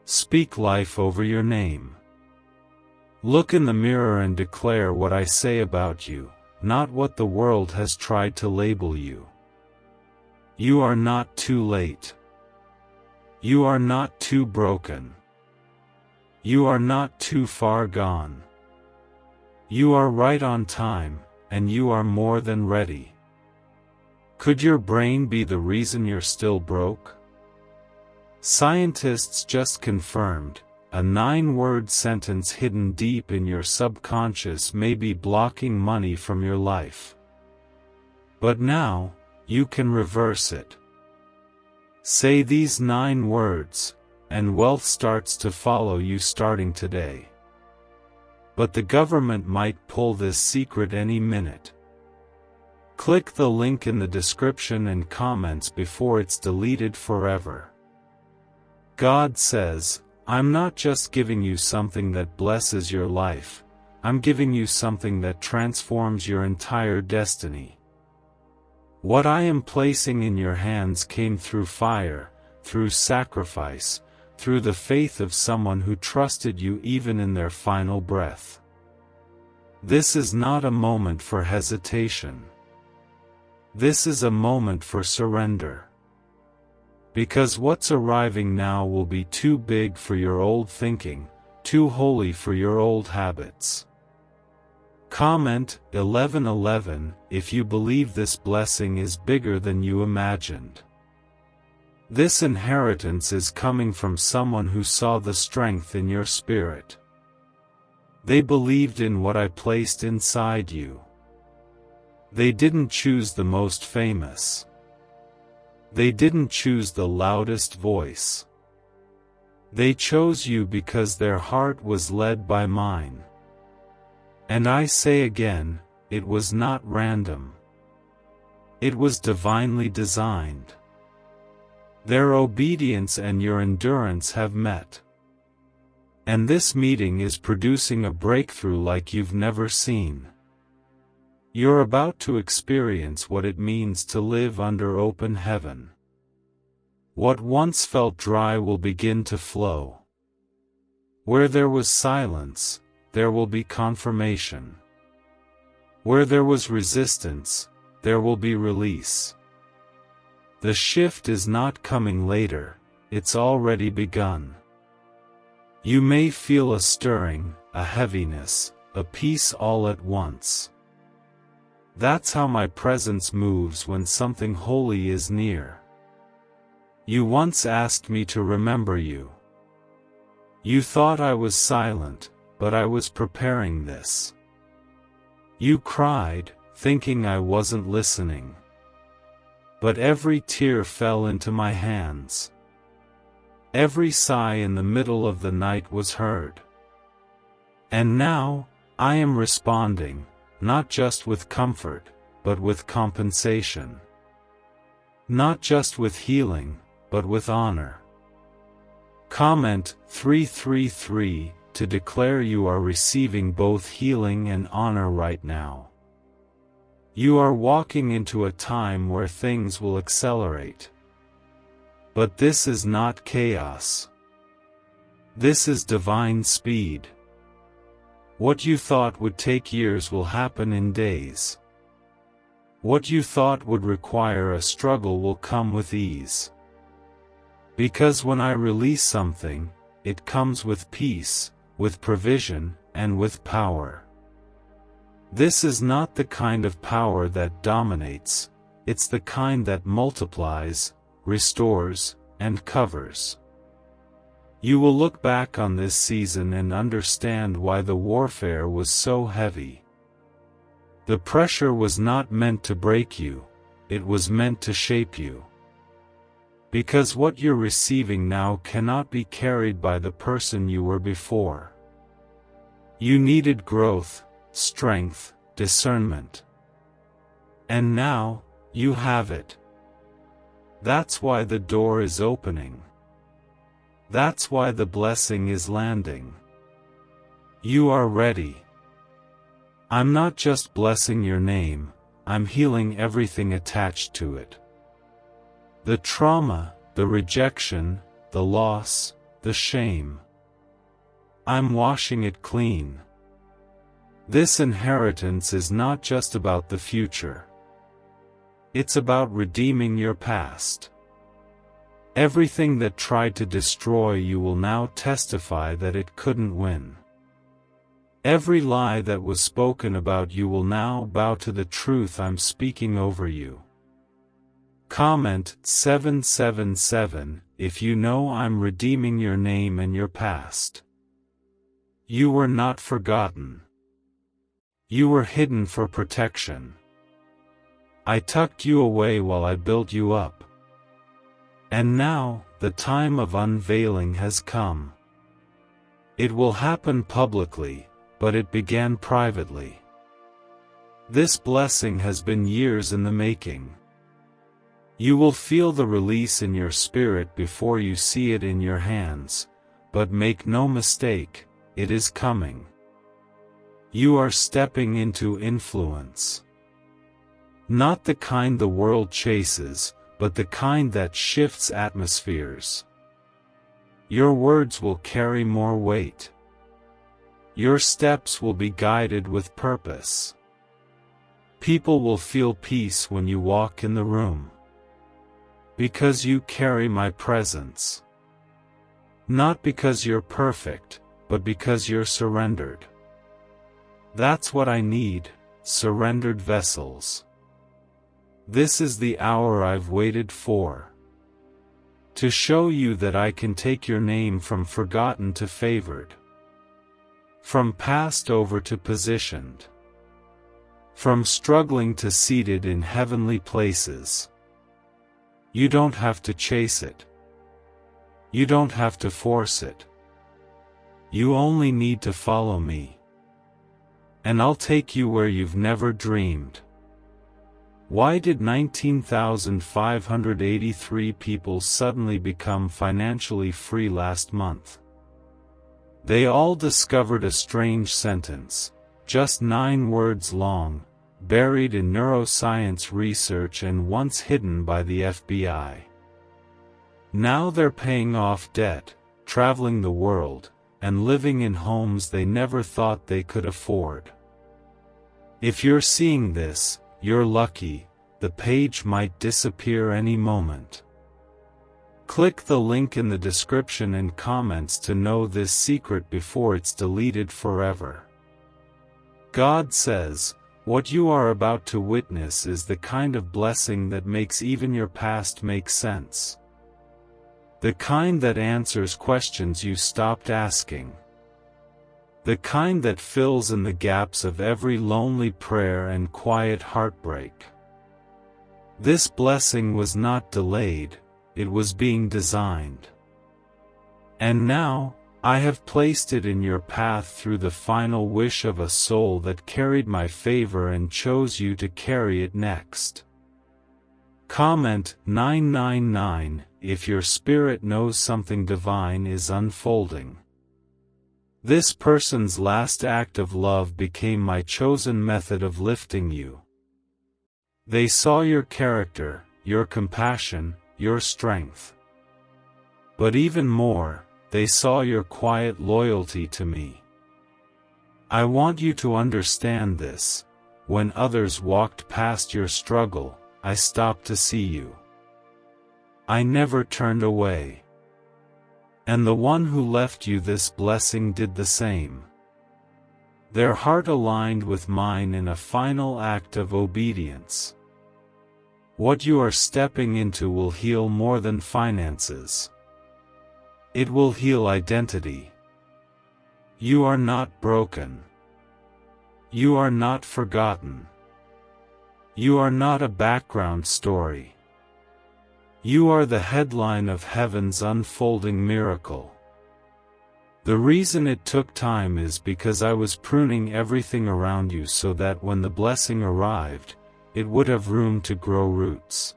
Speak life over your name. Look in the mirror and declare what I say about you, not what the world has tried to label you. You are not too late. You are not too broken. You are not too far gone. You are right on time, and you are more than ready. Could your brain be the reason you're still broke? Scientists just confirmed, a 9-word sentence hidden deep in your subconscious may be blocking money from your life. But now, you can reverse it. Say these 9 words, and wealth starts to follow you starting today. But the government might pull this secret any minute. Click the link in the description and comments before it's deleted forever. God says, I'm not just giving you something that blesses your life, I'm giving you something that transforms your entire destiny. What I am placing in your hands came through fire, through sacrifice, through the faith of someone who trusted you even in their final breath. This is not a moment for hesitation. This is a moment for surrender. Because what's arriving now will be too big for your old thinking, too holy for your old habits. Comment 11:11 if you believe this blessing is bigger than you imagined. This inheritance is coming from someone who saw the strength in your spirit. They believed in what I placed inside you. They didn't choose the most famous. They didn't choose the loudest voice. They chose you because their heart was led by mine. And I say again, it was not random. It was divinely designed. Their obedience and your endurance have met. And this meeting is producing a breakthrough like you've never seen. You're about to experience what it means to live under open heaven. What once felt dry will begin to flow. Where there was silence, there will be confirmation. Where there was resistance, there will be release. The shift is not coming later, it's already begun. You may feel a stirring, a heaviness, a peace all at once. That's how my presence moves when something holy is near. You once asked me to remember you. You thought I was silent, but I was preparing this. You cried, thinking I wasn't listening. But every tear fell into my hands. Every sigh in the middle of the night was heard. And now, I am responding, not just with comfort, but with compensation. Not just with healing, but with honor. Comment 333 to declare you are receiving both healing and honor right now. You are walking into a time where things will accelerate. But this is not chaos. This is divine speed. What you thought would take years will happen in days. What you thought would require a struggle will come with ease. Because when I release something, it comes with peace, with provision, and with power. This is not the kind of power that dominates, it's the kind that multiplies, restores, and covers. You will look back on this season and understand why the warfare was so heavy. The pressure was not meant to break you, it was meant to shape you. Because what you're receiving now cannot be carried by the person you were before. You needed growth, strength, discernment. And now, you have it. That's why the door is opening. That's why the blessing is landing. You are ready. I'm not just blessing your name, I'm healing everything attached to it. The trauma, the rejection, the loss, the shame. I'm washing it clean. This inheritance is not just about the future. It's about redeeming your past. Everything that tried to destroy you will now testify that it couldn't win. Every lie that was spoken about you will now bow to the truth I'm speaking over you. Comment 777 if you know I'm redeeming your name and your past. You were not forgotten. You were hidden for protection. I tucked you away while I built you up. And now, the time of unveiling has come. It will happen publicly, but it began privately. This blessing has been years in the making. You will feel the release in your spirit before you see it in your hands, but make no mistake, it is coming. You are stepping into influence. Not the kind the world chases, but the kind that shifts atmospheres. Your words will carry more weight. Your steps will be guided with purpose. People will feel peace when you walk in the room. Because you carry my presence. Not because you're perfect, but because you're surrendered. That's what I need, surrendered vessels. This is the hour I've waited for. To show you that I can take your name from forgotten to favored. From passed over to positioned. From struggling to seated in heavenly places. You don't have to chase it. You don't have to force it. You only need to follow me. And I'll take you where you've never dreamed. Why did 19,583 people suddenly become financially free last month? They all discovered a strange sentence, just 9 words long, buried in neuroscience research and once hidden by the FBI. Now they're paying off debt, traveling the world, and living in homes they never thought they could afford. If you're seeing this, you're lucky, the page might disappear any moment. Click the link in the description and comments to know this secret before it's deleted forever. God says, what you are about to witness is the kind of blessing that makes even your past make sense. The kind that answers questions you stopped asking. The kind that fills in the gaps of every lonely prayer and quiet heartbreak. This blessing was not delayed, it was being designed. And now, I have placed it in your path through the final wish of a soul that carried my favor and chose you to carry it next. Comment 999 if your spirit knows something divine is unfolding. This person's last act of love became my chosen method of lifting you. They saw your character, your compassion, your strength. But even more, they saw your quiet loyalty to me. I want you to understand this. When others walked past your struggle, I stopped to see you. I never turned away. And the one who left you this blessing did the same. Their heart aligned with mine in a final act of obedience. What you are stepping into will heal more than finances. It will heal identity. You are not broken. You are not forgotten. You are not a background story. You are the headline of heaven's unfolding miracle. The reason it took time is because I was pruning everything around you so that when the blessing arrived, it would have room to grow roots.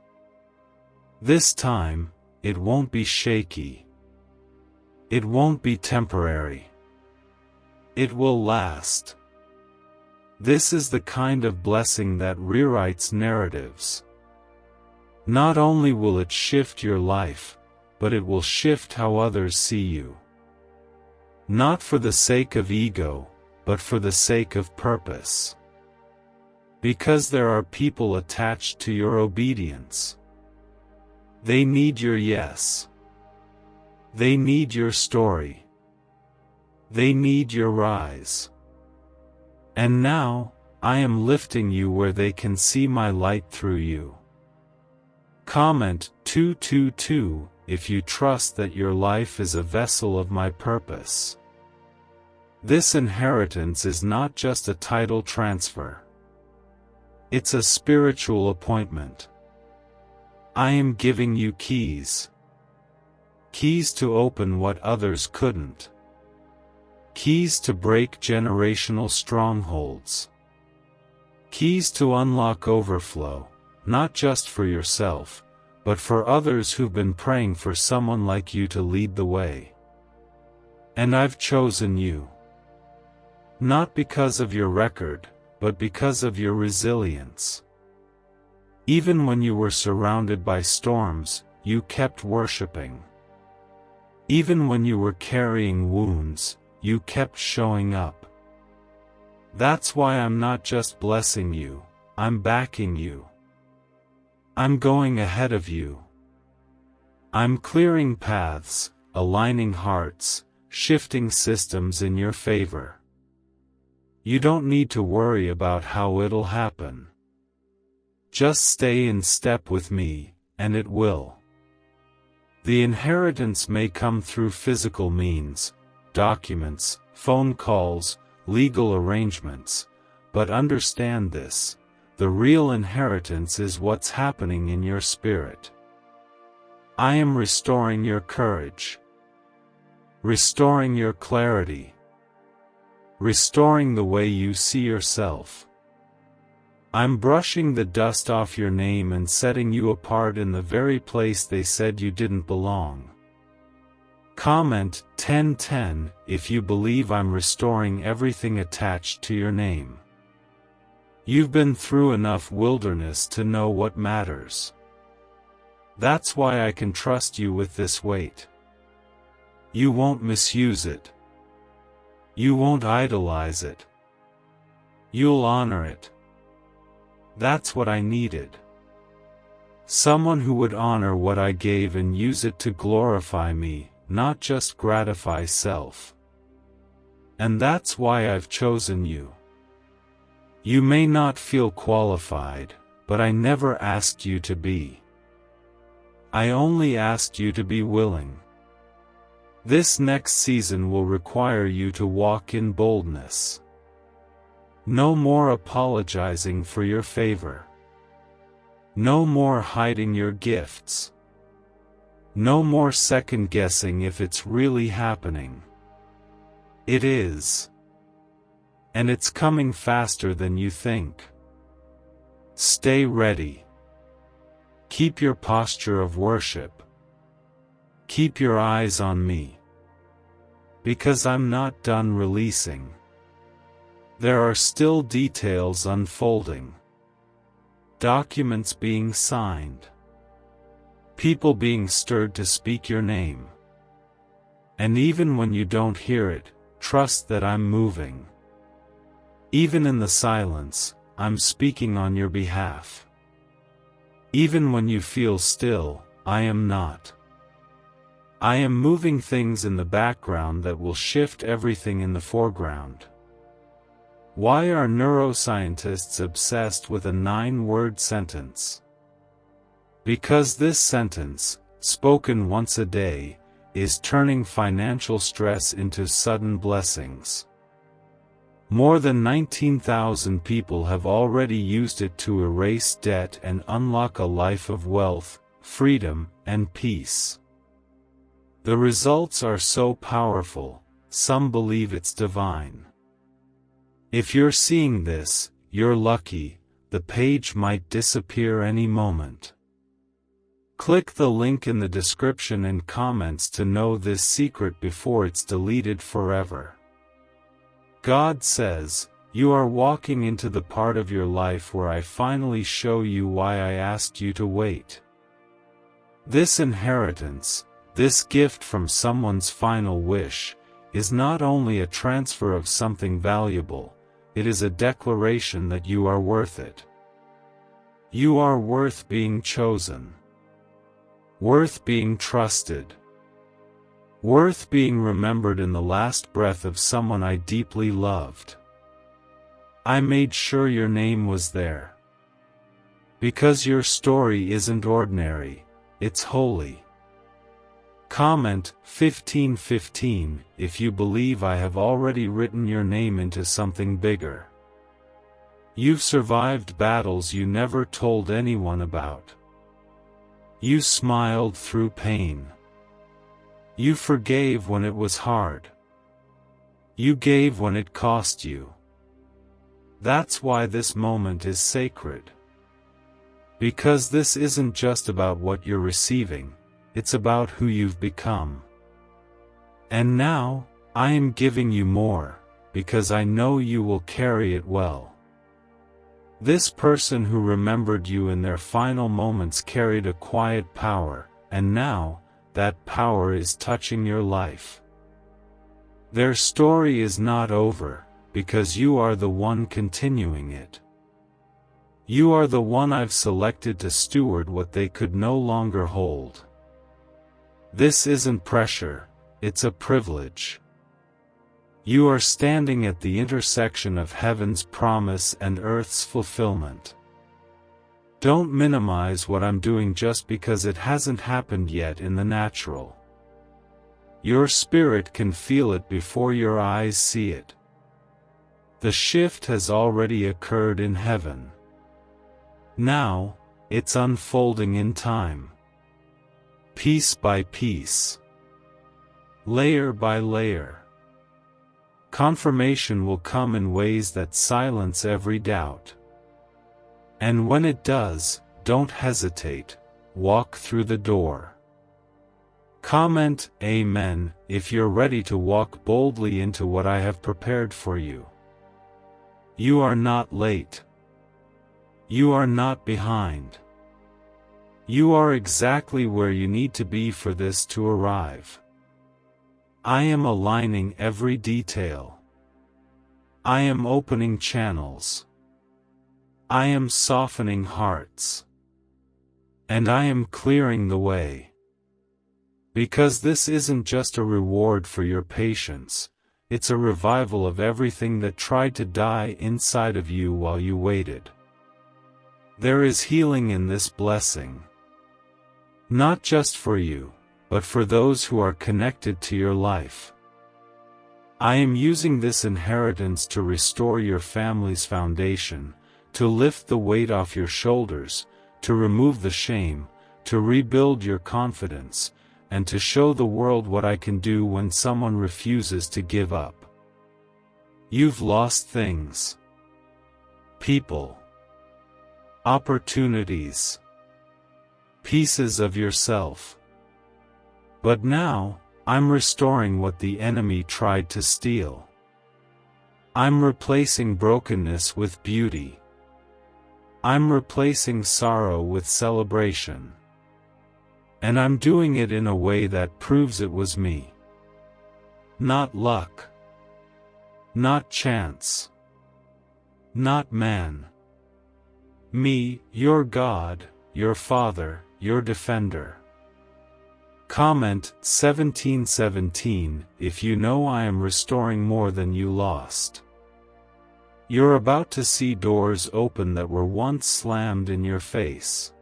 This time, it won't be shaky. It won't be temporary. It will last. This is the kind of blessing that rewrites narratives. Not only will it shift your life, but it will shift how others see you. Not for the sake of ego, but for the sake of purpose. Because there are people attached to your obedience. They need your yes. They need your story. They need your rise. And now, I am lifting you where they can see my light through you. Comment 222 if you trust that your life is a vessel of my purpose. This inheritance is not just a title transfer. It's a spiritual appointment. I am giving you keys. Keys to open what others couldn't. Keys to break generational strongholds. Keys to unlock overflow, not just for yourself, but for others who've been praying for someone like you to lead the way. And I've chosen you. Not because of your record, but because of your resilience. Even when you were surrounded by storms, you kept worshiping. Even when you were carrying wounds, you kept showing up. That's why I'm not just blessing you, I'm backing you. I'm going ahead of you. I'm clearing paths, aligning hearts, shifting systems in your favor. You don't need to worry about how it'll happen. Just stay in step with me, and it will. The inheritance may come through physical means, documents, phone calls, legal arrangements, but understand this. The real inheritance is what's happening in your spirit. I am restoring your courage. Restoring your clarity. Restoring the way you see yourself. I'm brushing the dust off your name and setting you apart in the very place they said you didn't belong. Comment 1010 if you believe I'm restoring everything attached to your name. You've been through enough wilderness to know what matters. That's why I can trust you with this weight. You won't misuse it. You won't idolize it. You'll honor it. That's what I needed. Someone who would honor what I gave and use it to glorify me, not just gratify self. And that's why I've chosen you. You may not feel qualified, but I never asked you to be. I only asked you to be willing. This next season will require you to walk in boldness. No more apologizing for your favor. No more hiding your gifts. No more second-guessing if it's really happening. It is. And it's coming faster than you think. Stay ready. Keep your posture of worship. Keep your eyes on me. Because I'm not done releasing. There are still details unfolding. Documents being signed. People being stirred to speak your name. And even when you don't hear it, trust that I'm moving. Even in the silence, I'm speaking on your behalf. Even when you feel still, I am not. I am moving things in the background that will shift everything in the foreground. Why are neuroscientists obsessed with a 9-word sentence? Because this sentence, spoken once a day, is turning financial stress into sudden blessings. More than 19,000 people have already used it to erase debt and unlock a life of wealth, freedom, and peace. The results are so powerful, some believe it's divine. If you're seeing this, you're lucky, the page might disappear any moment. Click the link in the description and comments to know this secret before it's deleted forever. God says, you are walking into the part of your life where I finally show you why I asked you to wait. This inheritance, this gift from someone's final wish, is not only a transfer of something valuable, it is a declaration that you are worth it. You are worth being chosen. Worth being trusted. Worth being remembered in the last breath of someone I deeply loved. I made sure your name was there. Because your story isn't ordinary, it's holy. Comment 1515 if you believe I have already written your name into something bigger. You've survived battles you never told anyone about. You smiled through pain. You forgave when it was hard. You gave when it cost you. That's why this moment is sacred. Because this isn't just about what you're receiving, it's about who you've become. And now, I am giving you more, because I know you will carry it well. This person who remembered you in their final moments carried a quiet power, and now, that power is touching your life. Their story is not over, because you are the one continuing it. You are the one I've selected to steward what they could no longer hold. This isn't pressure, it's a privilege. You are standing at the intersection of heaven's promise and earth's fulfillment. Don't minimize what I'm doing just because it hasn't happened yet in the natural. Your spirit can feel it before your eyes see it. The shift has already occurred in heaven. Now, it's unfolding in time. Piece by piece. Layer by layer. Confirmation will come in ways that silence every doubt. And when it does, don't hesitate, walk through the door. Comment Amen if you're ready to walk boldly into what I have prepared for you. You are not late. You are not behind. You are exactly where you need to be for this to arrive. I am aligning every detail. I am opening channels. I am softening hearts. And I am clearing the way. Because this isn't just a reward for your patience, it's a revival of everything that tried to die inside of you while you waited. There is healing in this blessing. Not just for you, but for those who are connected to your life. I am using this inheritance to restore your family's foundation, to lift the weight off your shoulders, to remove the shame, to rebuild your confidence, and to show the world what I can do when someone refuses to give up. You've lost things. People. Opportunities. Pieces of yourself. But now, I'm restoring what the enemy tried to steal. I'm replacing brokenness with beauty. I'm replacing sorrow with celebration. And I'm doing it in a way that proves it was me. Not luck. Not chance. Not man. Me, your God, your Father, your Defender. Comment 1717 if you know I am restoring more than you lost. You're about to see doors open that were once slammed in your face.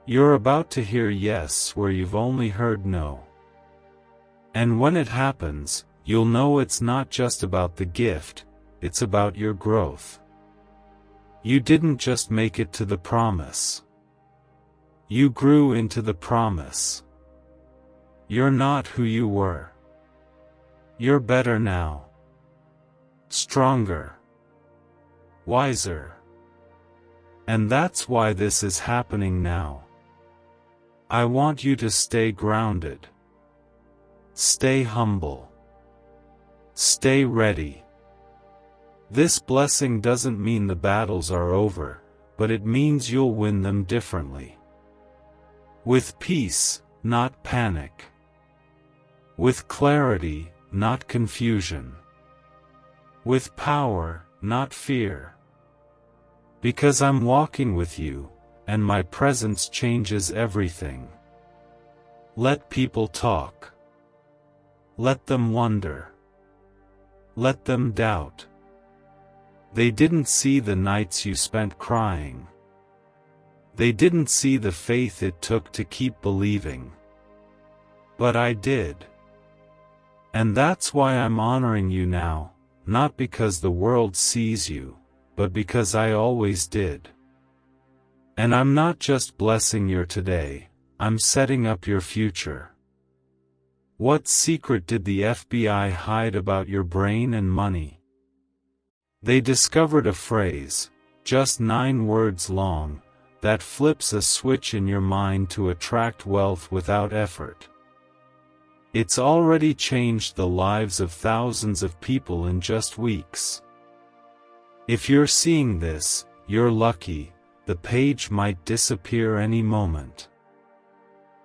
You're about to hear yes where you've only heard no. And when it happens, you'll know it's not just about the gift, it's about your growth. You didn't just make it to the promise. You grew into the promise. You're not who you were. You're better now. Stronger. Wiser. And that's why this is happening now. I want you to stay grounded. Stay humble. Stay ready. This blessing doesn't mean the battles are over, but it means you'll win them differently. With peace, not panic. With clarity, not confusion. With power, not fear. Because I'm walking with you, and my presence changes everything. Let people talk. Let them wonder. Let them doubt. They didn't see the nights you spent crying. They didn't see the faith it took to keep believing. But I did. And that's why I'm honoring you now, not because the world sees you, but because I always did. And I'm not just blessing your today, I'm setting up your future. What secret did the FBI hide about your brain and money? They discovered a phrase, just 9 words long, that flips a switch in your mind to attract wealth without effort. It's already changed the lives of thousands of people in just weeks. If you're seeing this, you're lucky, the page might disappear any moment.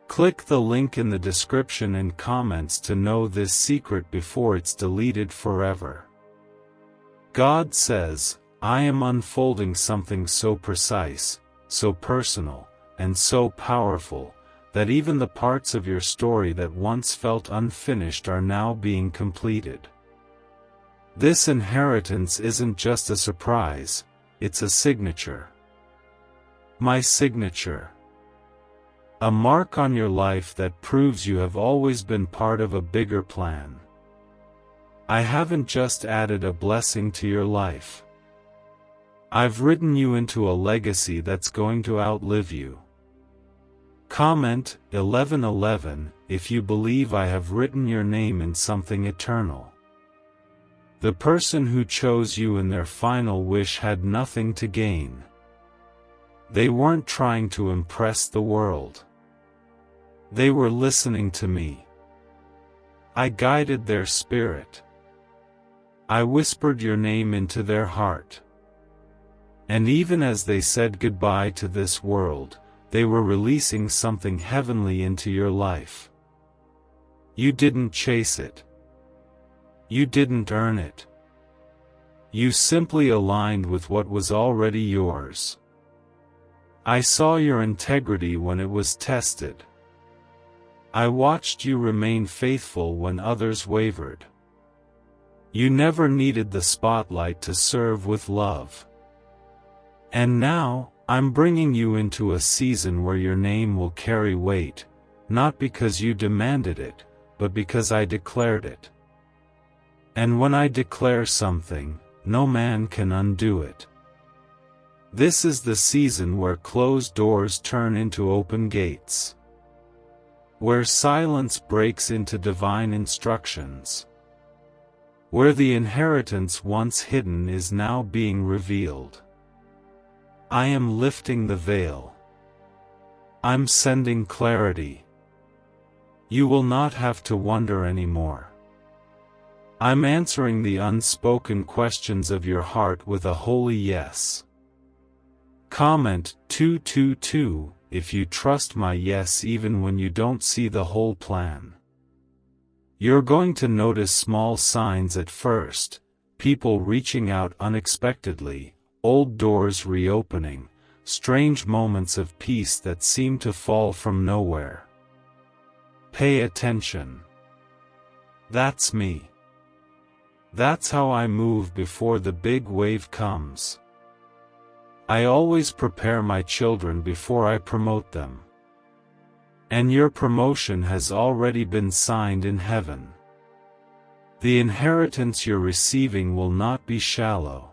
Click the link in the description and comments to know this secret before it's deleted forever. God says, I am unfolding something so precise, so personal, and so powerful, that even the parts of your story that once felt unfinished are now being completed. This inheritance isn't just a surprise, it's a signature. My signature. A mark on your life that proves you have always been part of a bigger plan. I haven't just added a blessing to your life. I've written you into a legacy that's going to outlive you. Comment 1111 if you believe I have written your name in something eternal. The person who chose you in their final wish had nothing to gain. They weren't trying to impress the world. They were listening to me. I guided their spirit. I whispered your name into their heart. And even as they said goodbye to this world, they were releasing something heavenly into your life. You didn't chase it. You didn't earn it. You simply aligned with what was already yours. I saw your integrity when it was tested. I watched you remain faithful when others wavered. You never needed the spotlight to serve with love. And now, I'm bringing you into a season where your name will carry weight, not because you demanded it, but because I declared it. And when I declare something, no man can undo it. This is the season where closed doors turn into open gates. Where silence breaks into divine instructions. Where the inheritance once hidden is now being revealed. I am lifting the veil. I'm sending clarity. You will not have to wonder anymore. I'm answering the unspoken questions of your heart with a holy yes. Comment 222 if you trust my yes even when you don't see the whole plan. You're going to notice small signs at first, people reaching out unexpectedly, old doors reopening, strange moments of peace that seem to fall from nowhere. Pay attention. That's me. That's how I move before the big wave comes. I always prepare my children before I promote them. And your promotion has already been signed in heaven. The inheritance you're receiving will not be shallow.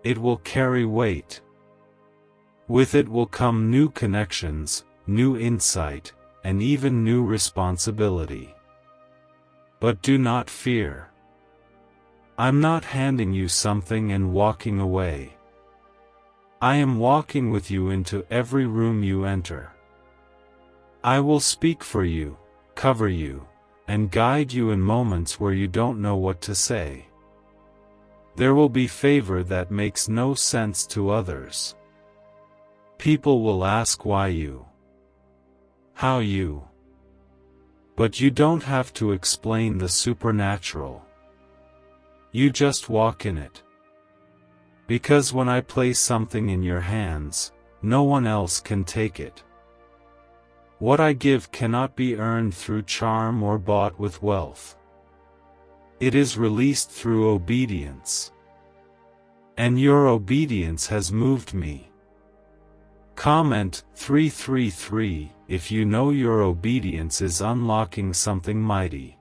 It will carry weight. With it will come new connections, new insight, and even new responsibility. But do not fear. I'm not handing you something and walking away. I am walking with you into every room you enter. I will speak for you, cover you, and guide you in moments where you don't know what to say. There will be favor that makes no sense to others. People will ask why you, how you. But you don't have to explain the supernatural. You just walk in it. Because when I place something in your hands, no one else can take it. What I give cannot be earned through charm or bought with wealth. It is released through obedience. And your obedience has moved me. Comment 333 if you know your obedience is unlocking something mighty.